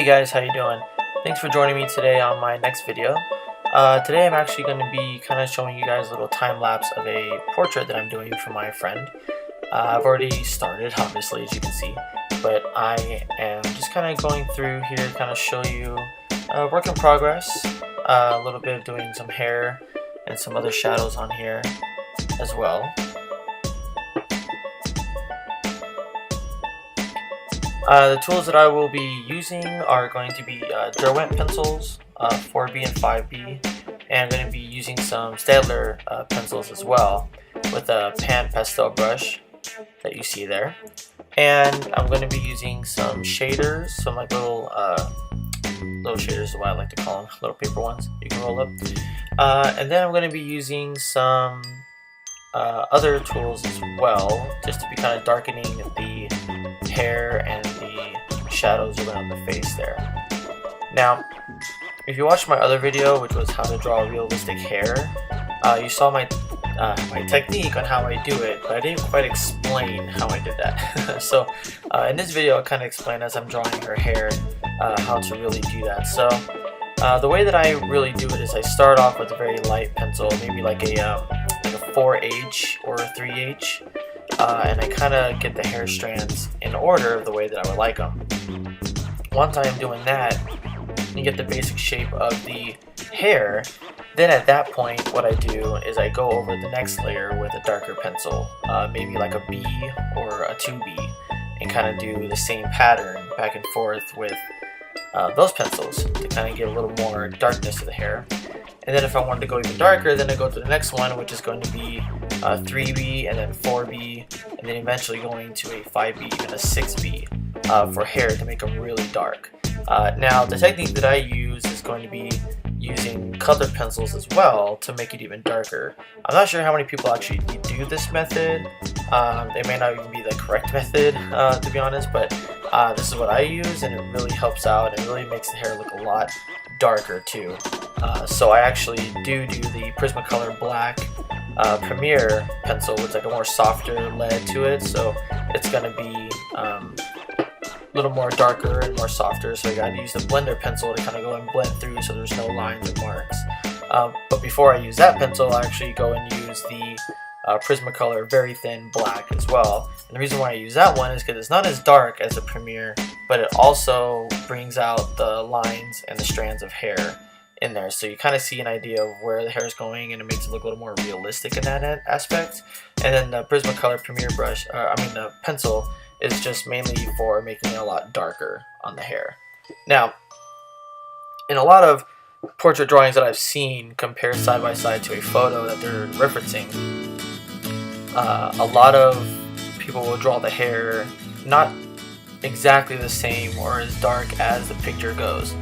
Hey guys, how you doing? Thanks for joining me today on my next video. Today I'm actually going to be kind of showing you guys a little time lapse of a portrait that I'm doing for my friend. I've already started, obviously, as you can see, but I am just kind of going through here to kind of show you work in progress, a little bit of doing some hair and some other shadows on here as well. The tools that I will be using are going to be Derwent pencils, 4B and 5B, and I'm going to be using some Staedtler pencils as well with a pan pastel brush that you see there. And I'm going to be using some shaders, some like little shaders is what I like to call them, little paper ones you can roll up. And then I'm going to be using some other tools as well, just to be kind of darkening the hair and the shadows around the face there. Now, if you watched my other video, which was how to draw realistic hair, you saw my technique on how I do it, but I didn't quite explain how I did that. So in this video I'll kind of explain as I'm drawing her hair how to really do that. So the way that I really do it is I start off with a very light pencil, maybe like a 4H or a 3H, and I kind of get the hair strands in order of the way that I would like them. Once I am doing that, you get the basic shape of the hair. Then at that point, what I do is I go over the next layer with a darker pencil, maybe like a B or a 2B, and kind of do the same pattern back and forth with those pencils to kind of get a little more darkness to the hair. And then if I wanted to go even darker, then I go to the next one, which is going to be 3B and then 4B, and then eventually going to a 5B, even a 6B for hair to make them really dark. Now the technique that I use is going to be using colored pencils as well to make it even darker. I'm not sure how many people actually do this method. It may not even be the correct method, to be honest, but this is what I use, and it really helps out and really makes the hair look a lot darker too. So I actually do the Prismacolor Black Premier pencil with like a more softer lead to it, so it's going to be a little more darker and more softer, so I got to use the blender pencil to kind of go and blend through so there's no lines or marks. But before I use that pencil, I actually go and use the Prismacolor Very Thin Black as well. And the reason why I use that one is because it's not as dark as the Premier, but it also brings out the lines and the strands of hair in there, so you kind of see an idea of where the hair is going, and it makes it look a little more realistic in that aspect. And then the Prismacolor Premier brush, the pencil, is just mainly for making it a lot darker on the hair. Now, in a lot of portrait drawings that I've seen compared side by side to a photo that they're referencing, a lot of people will draw the hair not exactly the same or as dark as the picture goes,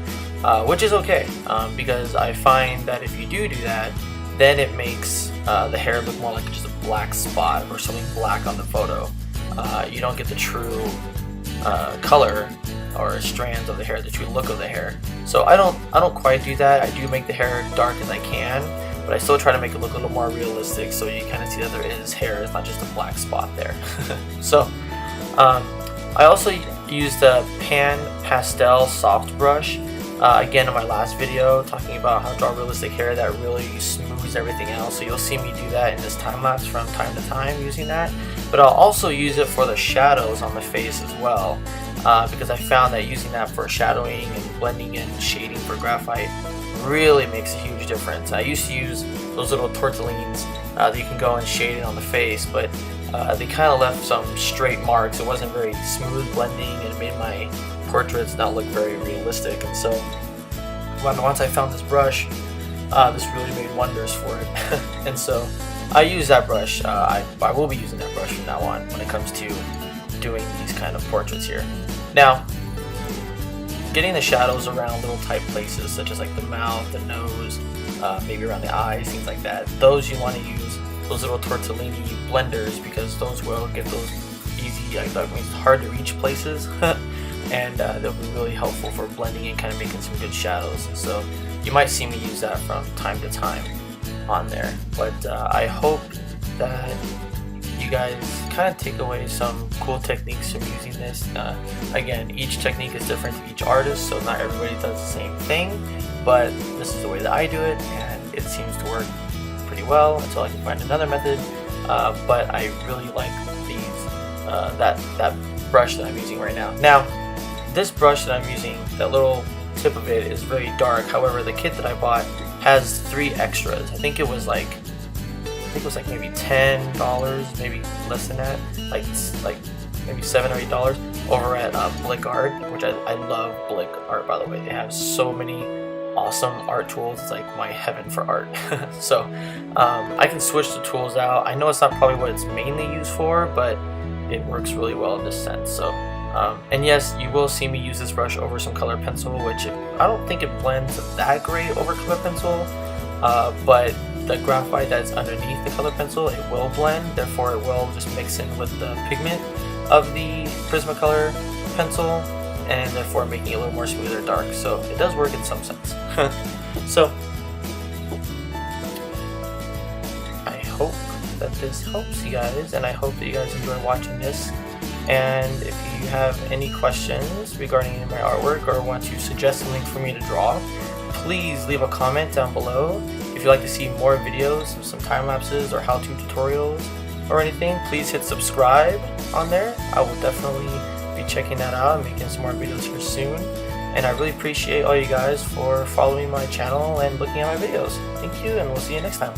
which is okay, because I find that if you do that, then it makes the hair look more like just a black spot or something black on the photo. You don't get the true color or strands of the hair, the true look of the hair. So I don't quite do that. I do make the hair dark as I can, but I still try to make it look a little more realistic, so you kind of see that there is hair, it's not just a black spot there. So I also used the Pan Pastel Soft Brush, again in my last video talking about how to draw realistic hair that really smooths everything out, so you'll see me do that in this time lapse from time to time using that. But I'll also use it for the shadows on the face as well, because I found that using that for shadowing and blending and shading for graphite really makes a huge difference. I used to use those little tortellines that you can go and shade it on the face, but they kind of left some straight marks. It wasn't very smooth blending, and it made my portraits not look very realistic. And so once I found this brush, this really made wonders for it. And so I use that brush. I will be using that brush from now on when it comes to doing these kind of portraits here. Now, getting the shadows around little tight places such as like the mouth, the nose, maybe around the eyes, things like that, those you want to use those little tortellini blenders, because those will get those easy, hard to reach places. And they'll be really helpful for blending and kind of making some good shadows. And so you might see me use that from time to time on there. But I hope that you you guys kind of take away some cool techniques from using this. Again, each technique is different to each artist, so not everybody does the same thing, but this is the way that I do it, and it seems to work pretty well until I can find another method. But I really like that brush that I'm using right now. Now, this brush that I'm using, that little tip of it is very dark. However, the kit that I bought has 3 extras. I think it was like maybe $10, maybe less than that, like maybe $7 or $8 over at Blick Art, which I love Blick Art, by the way. They have so many awesome art tools. It's like my heaven for art. So I can switch the tools out. I know it's not probably what it's mainly used for, but it works really well in this sense. So and yes, you will see me use this brush over some color pencil, which I don't think it blends that great over color pencil, but the graphite that's underneath the color pencil, it will blend, therefore it will just mix in with the pigment of the Prismacolor pencil, and therefore making it a little more smooth or dark. So it does work in some sense. So I hope that this helps you guys, and I hope that you guys enjoy watching this. And if you have any questions regarding any of my artwork or want to suggest something for me to draw, please leave a comment down below. If you'd like to see more videos of some time lapses or how-to tutorials or anything, please hit subscribe on there. I will definitely be checking that out and making some more videos here soon. And I really appreciate all you guys for following my channel and looking at my videos. Thank you, and we'll see you next time.